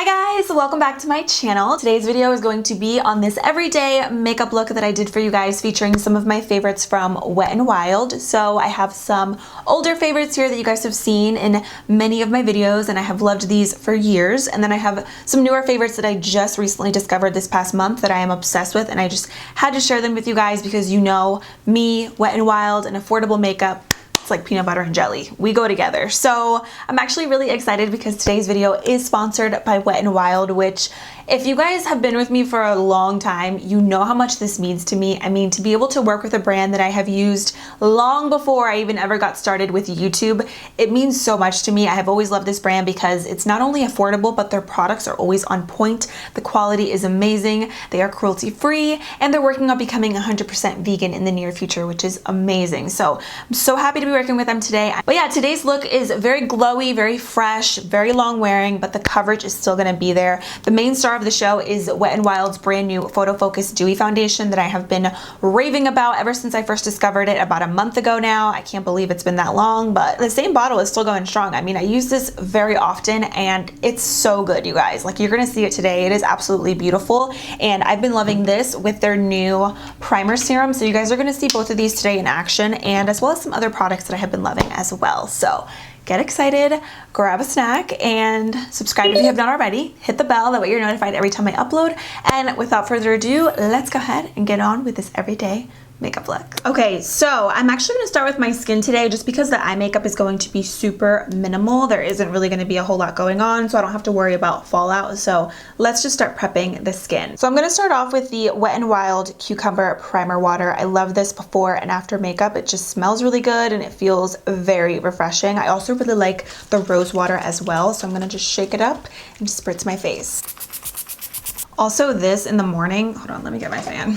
Hi guys, welcome back to my channel. Today's video is going to be on this everyday makeup look that I did for you guys, featuring some of my favorites from Wet n Wild. So I have some older favorites here that you guys have seen in many of my videos, and I have loved these for years. And then I have some newer favorites that I just recently discovered this past month that I am obsessed with, and I just had to share them with you guys because you know me, Wet n Wild, and affordable makeup. It's like peanut butter and jelly. We go together. So I'm actually really excited because today's video is sponsored by Wet n Wild, which if you guys have been with me for a long time, you know how much this means to me. I mean, to be able to work with a brand that I have used long before I even ever got started with YouTube, it means so much to me. I have always loved this brand because it's not only affordable, but their products are always on point. The quality is amazing. They are cruelty free, and they're working on becoming 100% vegan in the near future, which is amazing. So I'm so happy to be working with them today. But yeah, today's look is very glowy, very fresh, very long wearing, but the coverage is still gonna be there. The main star of the show is Wet n Wild's brand new PHOTOFOCUS Dewy Foundation that I have been raving about ever since I first discovered it about a month ago now. I can't believe it's been that long, but the same bottle is still going strong. I mean, I use this very often and it's so good, you guys. Like, you're gonna see it today. It is absolutely beautiful, and I've been loving this with their new primer serum. So you guys are gonna see both of these today in action, and as well as some other products that I have been loving as well. So get excited, grab a snack, and subscribe if you have not already. Hit the bell, that way you're notified every time I upload. And without further ado, let's go ahead and get on with this everyday makeup look. Okay, so I'm actually gonna start with my skin today just because the eye makeup is going to be super minimal. There isn't really gonna be a whole lot going on, so I don't have to worry about fallout. So let's just start prepping the skin. So I'm gonna start off with the Wet n Wild Cucumber Primer Water. I love this before and after makeup. It just smells really good and it feels very refreshing. I also really like the rose water as well, so I'm gonna just shake it up and spritz my face. Also, this in the morning, hold on, let me get my fan.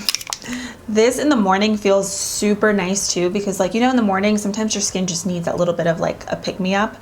This in the morning feels super nice too, because like, you know, in the morning, sometimes your skin just needs that little bit of like a pick-me-up.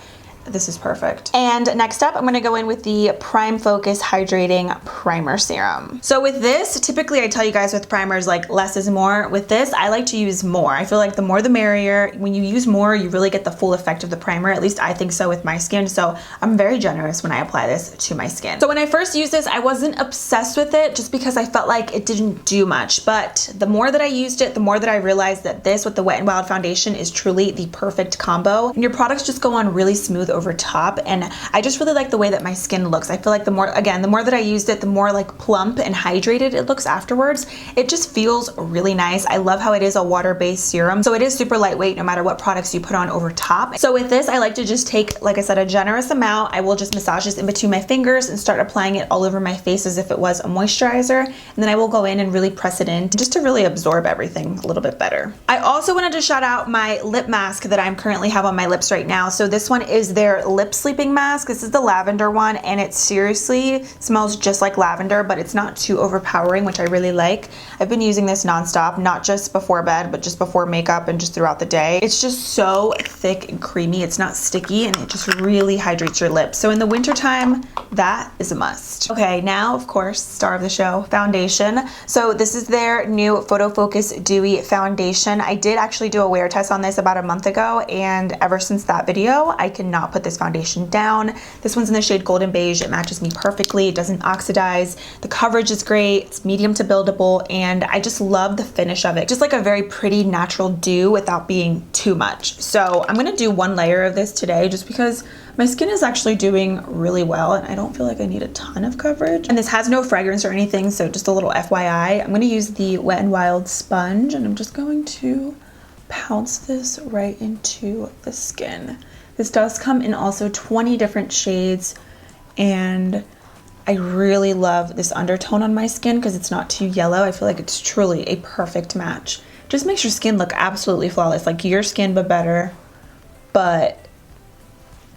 This is perfect. And next up, I'm gonna go in with the Prime Focus Hydrating Primer Serum. So with this, typically I tell you guys with primers, like less is more. With this, I like to use more. I feel like the more the merrier. When you use more, you really get the full effect of the primer. At least I think so with my skin. So I'm very generous when I apply this to my skin. So when I first used this, I wasn't obsessed with it just because I felt like it didn't do much. But the more that I used it, the more that I realized that this with the Wet n Wild foundation is truly the perfect combo. And your products just go on really smooth over top, and I just really like the way that my skin looks. I feel like the more that I used it, the more like plump and hydrated it looks afterwards. It just feels really nice. I love how it is a water-based serum, so it is super lightweight no matter what products you put on over top. So with this, I like to just take, like I said, a generous amount. I will just massage this in between my fingers and start applying it all over my face as if it was a moisturizer, and then I will go in and really press it in just to really absorb everything a little bit better. I also wanted to shout out my lip mask that I'm currently have on my lips right now. So this one is their lip sleeping mask. This is the lavender one, and it seriously smells just like lavender, but it's not too overpowering, which I really like. I've been using this nonstop, not just before bed, but just before makeup and just throughout the day. It's just so thick and creamy. It's not sticky, and it just really hydrates your lips. So in the winter time, that is a must. Okay, now of course, star of the show, foundation. So this is their new PHOTOFOCUS Dewy Foundation. I did actually do a wear test on this about a month ago, and ever since that video, I cannot put this foundation down. This one's in the shade Golden Beige. It matches me perfectly. It doesn't oxidize. The coverage is great. It's medium to buildable, and I just love the finish of it. Just like a very pretty natural dew without being too much. So I'm gonna do one layer of this today just because my skin is actually doing really well, and I don't feel like I need a ton of coverage. And this has no fragrance or anything, so just a little FYI. I'm gonna use the Wet n Wild sponge, and I'm just going to pounce this right into the skin. This does come in also 20 different shades, and I really love this undertone on my skin because it's not too yellow. I feel like it's truly a perfect match. Just makes your skin look absolutely flawless, like your skin but better, but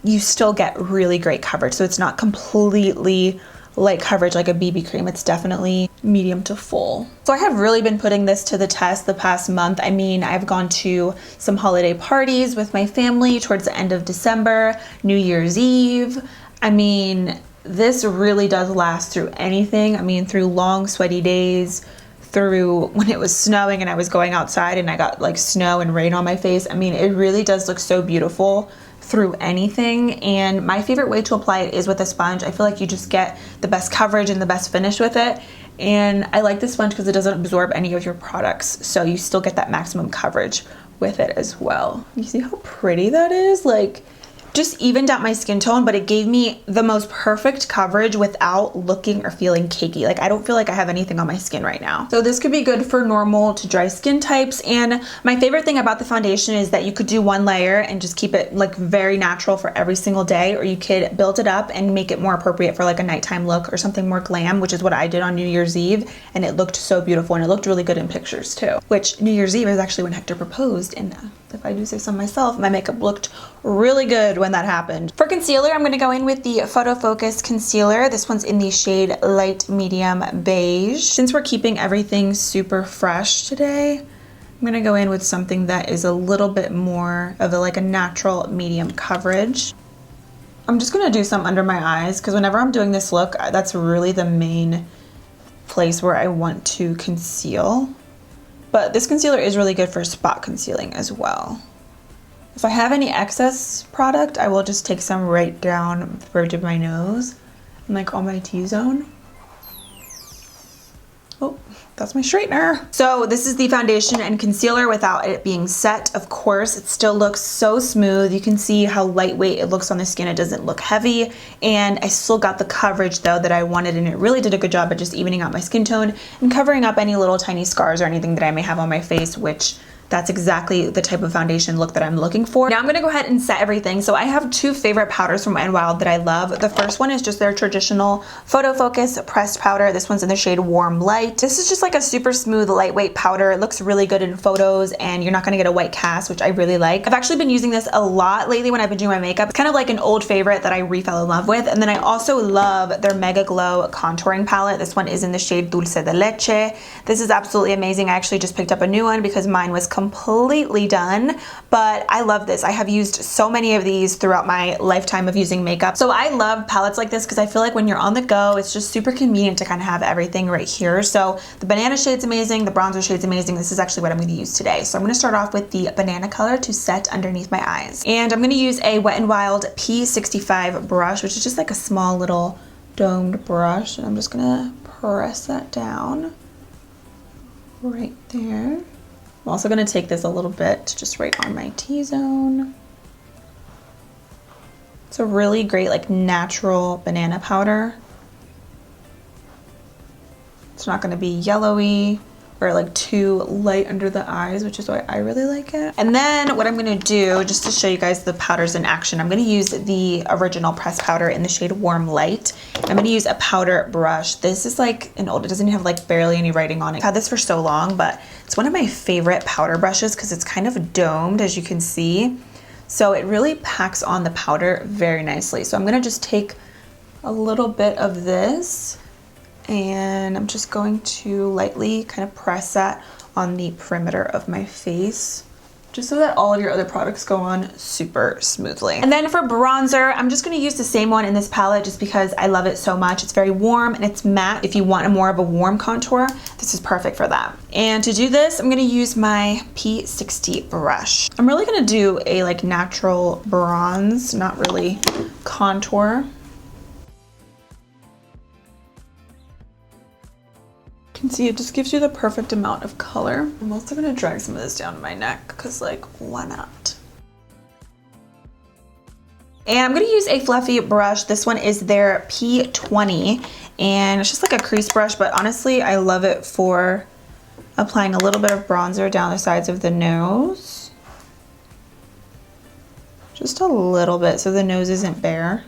you still get really great coverage. So it's not completely light coverage like a BB cream. It's definitely medium to full. So I have really been putting this to the test the past month. I mean, I've gone to some holiday parties with my family towards the end of December, New Year's Eve. I mean, this really does last through anything. I mean, through long sweaty days, through when it was snowing and I was going outside and I got like snow and rain on my face. I mean, it really does look so beautiful through anything, and my favorite way to apply it is with a sponge. I feel like you just get the best coverage and the best finish with it, and I like the sponge because it doesn't absorb any of your products, so you still get that maximum coverage with it as well. You see how pretty that is? Like, just evened out my skin tone, but it gave me the most perfect coverage without looking or feeling cakey. Like, I don't feel like I have anything on my skin right now. So this could be good for normal to dry skin types. And my favorite thing about the foundation is that you could do one layer and just keep it like very natural for every single day, or you could build it up and make it more appropriate for like a nighttime look or something more glam, which is what I did on New Year's Eve. And it looked so beautiful, and it looked really good in pictures too, which New Year's Eve is actually when Hector proposed. And if I do say so myself, my makeup looked really good when that happened. For concealer, I'm going to go in with the PHOTOFOCUS concealer. This one's in the shade light medium beige. Since we're keeping everything super fresh today, I'm going to go in with something that is a little bit more of a natural medium coverage. I'm just going to do some under my eyes because whenever I'm doing this look, that's really the main place where I want to conceal. But this concealer is really good for spot concealing as well. If I have any excess product, I will just take some right down the bridge of my nose and like on my T-zone. Oh, that's my straightener. So this is the foundation and concealer without it being set. Of course, it still looks so smooth. You can see how lightweight it looks on the skin. It doesn't look heavy, and I still got the coverage though that I wanted, and it really did a good job at just evening out my skin tone and covering up any little tiny scars or anything that I may have on my face, which that's exactly the type of foundation look that I'm looking for. Now I'm gonna go ahead and set everything. So I have two favorite powders from Wet n Wild that I love. The first one is just their traditional PHOTOFOCUS pressed powder. This one's in the shade Warm Light. This is just like a super smooth, lightweight powder. It looks really good in photos, and you're not gonna get a white cast, which I really like. I've actually been using this a lot lately when I've been doing my makeup. It's kind of like an old favorite that I re-fell in love with. And then I also love their MEGAGLO contouring palette. This one is in the shade Dulce de Leche. This is absolutely amazing. I actually just picked up a new one because mine was completely done, but I love this. I have used so many of these throughout my lifetime of using makeup. So I love palettes like this because I feel like when you're on the go, it's just super convenient to kind of have everything right here. So the banana shade's amazing, the bronzer shade's amazing. This is actually what I'm going to use today. So I'm going to start off with the banana color to set underneath my eyes. And I'm going to use a Wet n Wild P65 brush, which is just like a small little domed brush. And I'm just going to press that down right there. I'm also going to take this a little bit just right on my T-zone. It's a really great natural banana powder. It's not going to be yellowy or too light under the eyes, which is why I really like it. And then what I'm going to do, just to show you guys the powders in action, I'm going to use the original pressed powder in the shade Warm Light. I'm going to use a powder brush. This is an old, it doesn't even have barely any writing on it. I've had this for so long, but it's one of my favorite powder brushes because it's kind of domed, as you can see. So it really packs on the powder very nicely. So I'm going to just take a little bit of this, and I'm just going to lightly kind of press that on the perimeter of my face, just so that all of your other products go on super smoothly. And then for bronzer, I'm just going to use the same one in this palette just because I love it so much. It's very warm and it's matte. If you want more of a warm contour, this is perfect for that. And to do this, I'm going to use my P60 brush. I'm really going to do a natural bronze, not really contour. You can see it just gives you the perfect amount of color. I'm also going to drag some of this down my neck because why not? And I'm going to use a fluffy brush. This one is their P20, and it's just like a crease brush, but honestly I love it for applying a little bit of bronzer down the sides of the nose. Just a little bit so the nose isn't bare.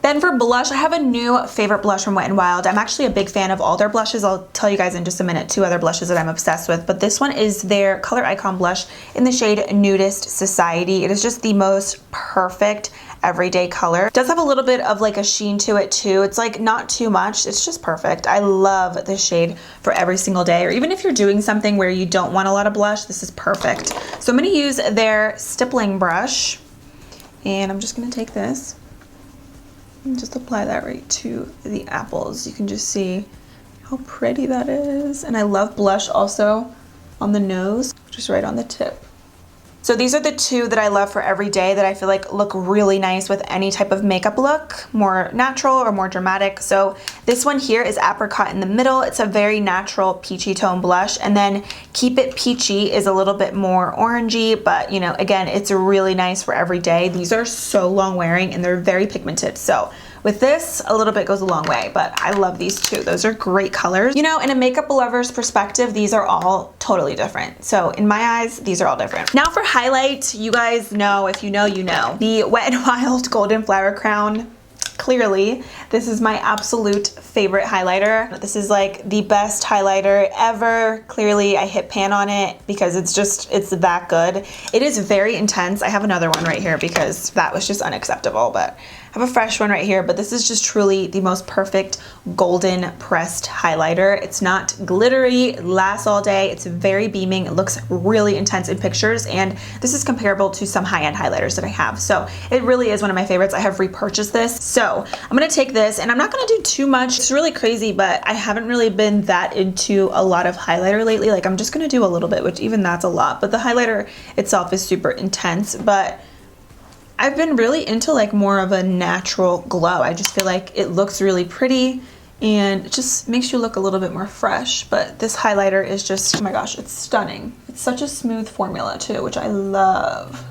Then for blush, I have a new favorite blush from Wet n Wild. I'm actually a big fan of all their blushes. I'll tell you guys in just a minute two other blushes that I'm obsessed with, but this one is their Color Icon blush in the shade Nudist Society. It is just the most perfect everyday color. It does have a little bit of a sheen to it too. It's not too much. It's just perfect. I love this shade for every single day, or even if you're doing something where you don't want a lot of blush, this is perfect. So I'm going to use their stippling brush, and I'm just going to take this and just apply that right to the apples. You can just see how pretty that is. And I love blush also on the nose, just right on the tip. So these are the two that I love for every day that I feel like look really nice with any type of makeup look, more natural or more dramatic. So this one here is Apricot in the middle. It's a very natural peachy tone blush, and then Keep It Peachy is a little bit more orangey, but you know, again, it's really nice for every day. These are so long wearing and they're very pigmented. So with this, a little bit goes a long way, but I love these two. Those are great colors. You know, in a makeup lover's perspective, these are all totally different. So in my eyes, these are all different. Now for highlight, you guys know, if you know, you know. The Wet n Wild Golden Flower Crown. Clearly, this is my absolute favorite highlighter. This is like the best highlighter ever. Clearly, I hit pan on it because it's that good. It is very intense. I have another one right here because that was just unacceptable, but I have a fresh one right here, but this is just truly the most perfect golden pressed highlighter. It's not glittery, it lasts all day. It's very beaming. It looks really intense in pictures, and this is comparable to some high-end highlighters that I have. So it really is one of my favorites. I have repurchased this. So I'm gonna take this, and I'm not gonna do too much. It's really crazy, but I haven't really been that into a lot of highlighter lately. Like, I'm just gonna do a little bit, which even that's a lot, but the highlighter itself is super intense. But I've been really into like more of a natural glow. I just feel like it looks really pretty and it just makes you look a little bit more fresh. But this highlighter is just, oh my gosh, it's stunning. It's such a smooth formula too, which I love.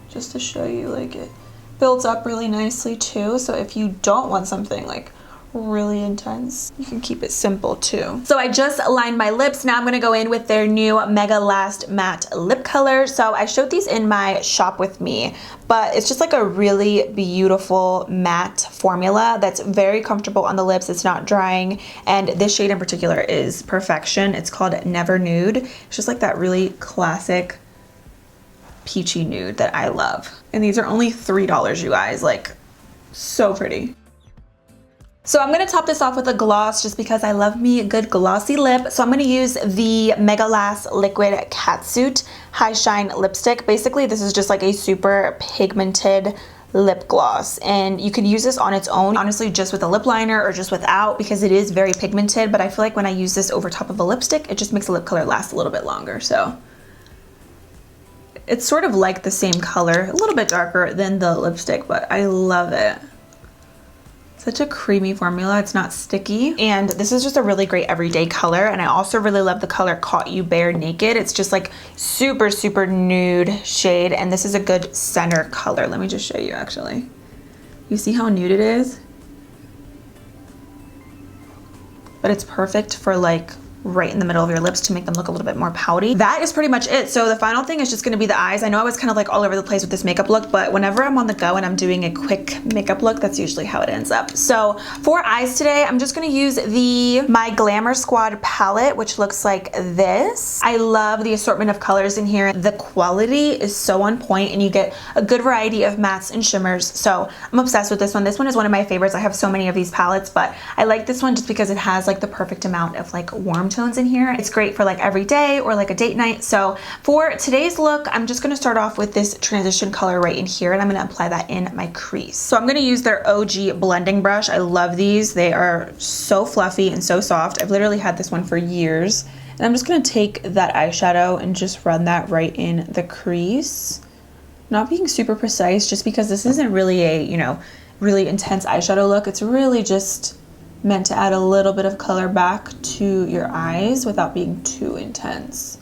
Just to show you, like, it builds up really nicely too. So if you don't want something like really intense, you can keep it simple too. So I just lined my lips. Now I'm gonna go in with their new MEGALAST matte lip color. So I showed these in my shop with me, but it's just like a really beautiful matte formula that's very comfortable on the lips. It's not drying, and this shade in particular is perfection. It's called Never Nude. It's just like that really classic peachy nude that I love. And these are only $3, you guys. Like, so pretty. So I'm gonna top this off with a gloss just because I love me a good glossy lip. So I'm gonna use the MEGALAST Liquid Catsuit High Shine Lipstick. Basically, this is just like a super pigmented lip gloss, and you could use this on its own, honestly, just with a lip liner or just without, because it is very pigmented. But I feel like when I use this over top of a lipstick, it just makes the lip color last a little bit longer. So it's sort of like the same color, a little bit darker than the lipstick, but I love it. Such a creamy formula. It's not sticky, and this is just a really great everyday color. And I also really love the color Caught You Bare Naked. It's just like super nude shade, and this is a good center color. Let me just show you. Actually, you see how nude it is, but it's perfect for like right in the middle of your lips to make them look a little bit more pouty. That is pretty much it. So the final thing is just gonna be the eyes. I know I was kind of like all over the place with this makeup look, but whenever I'm on the go and I'm doing a quick makeup look, that's usually how it ends up. So for eyes today, I'm just gonna use the My Glamour Squad palette, which looks like this. I love the assortment of colors in here. The quality is so on point, and you get a good variety of mattes and shimmers. So I'm obsessed with this one. This one is one of my favorites. I have so many of these palettes, but I like this one just because it has like the perfect amount of like warm tones in here. It's great for like every day or like a date night. So for today's look, I'm just gonna start off with this transition color right in here, and I'm gonna apply that in my crease. So I'm gonna use their OG blending brush. I love these. They are so fluffy and so soft. I've literally had this one for years. And I'm just gonna take that eyeshadow and just run that right in the crease. Not being super precise, just because this isn't really a, you know, really intense eyeshadow look. It's really just meant to add a little bit of color back to your eyes without being too intense.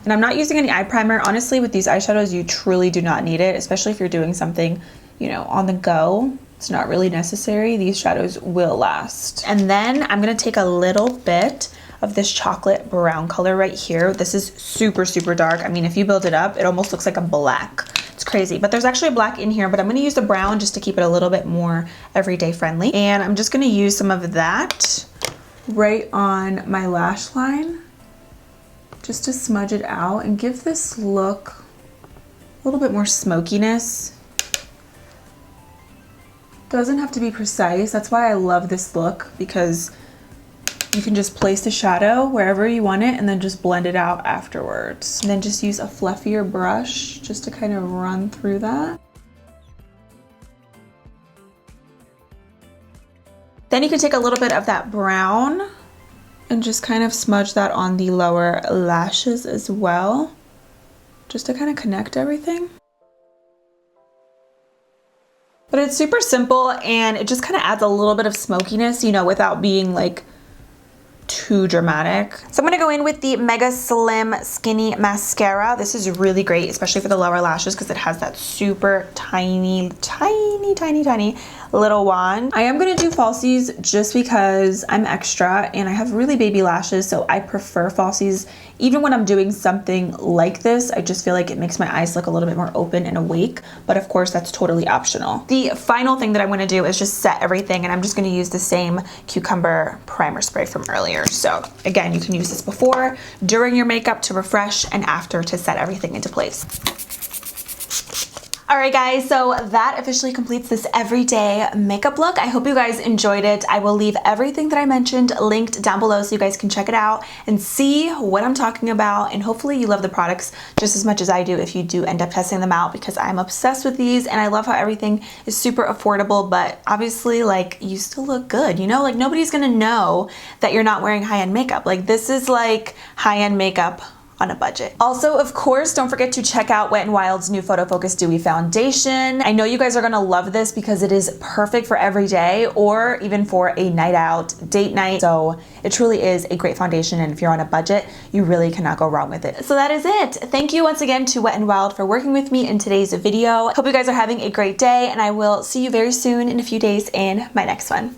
And I'm not using any eye primer. Honestly, with these eyeshadows, you truly do not need it, especially if you're doing something, you know, on the go. It's not really necessary. These shadows will last. And then I'm gonna take a little bit of this chocolate brown color right here. This is super dark. I mean, if you build it up, it almost looks like a black. It's crazy, but there's actually a black in here, but I'm gonna use the brown just to keep it a little bit more everyday friendly. And I'm just gonna use some of that right on my lash line, just to smudge it out and give this look a little bit more smokiness. Doesn't have to be precise. That's why I love this look, because you can just place the shadow wherever you want it and then just blend it out afterwards. And then just use a fluffier brush just to kind of run through that. Then you can take a little bit of that brown and just kind of smudge that on the lower lashes as well. just to kind of connect everything. But it's super simple and it just kind of adds a little bit of smokiness, you know, without being like too dramatic. So I'm gonna go in with the Mega Slim Skinny Mascara. This is really great, especially for the lower lashes, because it has that super tiny little wand. I am gonna do falsies just because I'm extra and I have really baby lashes, so I prefer falsies. Even when I'm doing something like this, I just feel like it makes my eyes look a little bit more open and awake, but of course that's totally optional. The final thing that I'm gonna do is just set everything, and I'm just gonna use the same cucumber primer spray from earlier. So again, you can use this before, during your makeup to refresh, and after to set everything into place. All right guys, so that officially completes this everyday makeup look. I hope you guys enjoyed it. I will leave everything that I mentioned linked down below so you guys can check it out and see what I'm talking about, and hopefully you love the products just as much as I do if you do end up testing them out, because I'm obsessed with these and I love how everything is super affordable, but obviously like you still look good, you know? Like nobody's gonna know that you're not wearing high-end makeup. Like this is like high-end makeup on a budget. Also, of course, don't forget to check out Wet n Wild's new Photofocus Dewy Foundation. I know you guys are gonna love this because it is perfect for every day or even for a night out, date night. So it truly is a great foundation, and if you're on a budget, you really cannot go wrong with it. So that is it. Thank you once again to Wet n Wild for working with me in today's video. Hope you guys are having a great day, and I will see you very soon in a few days in my next one.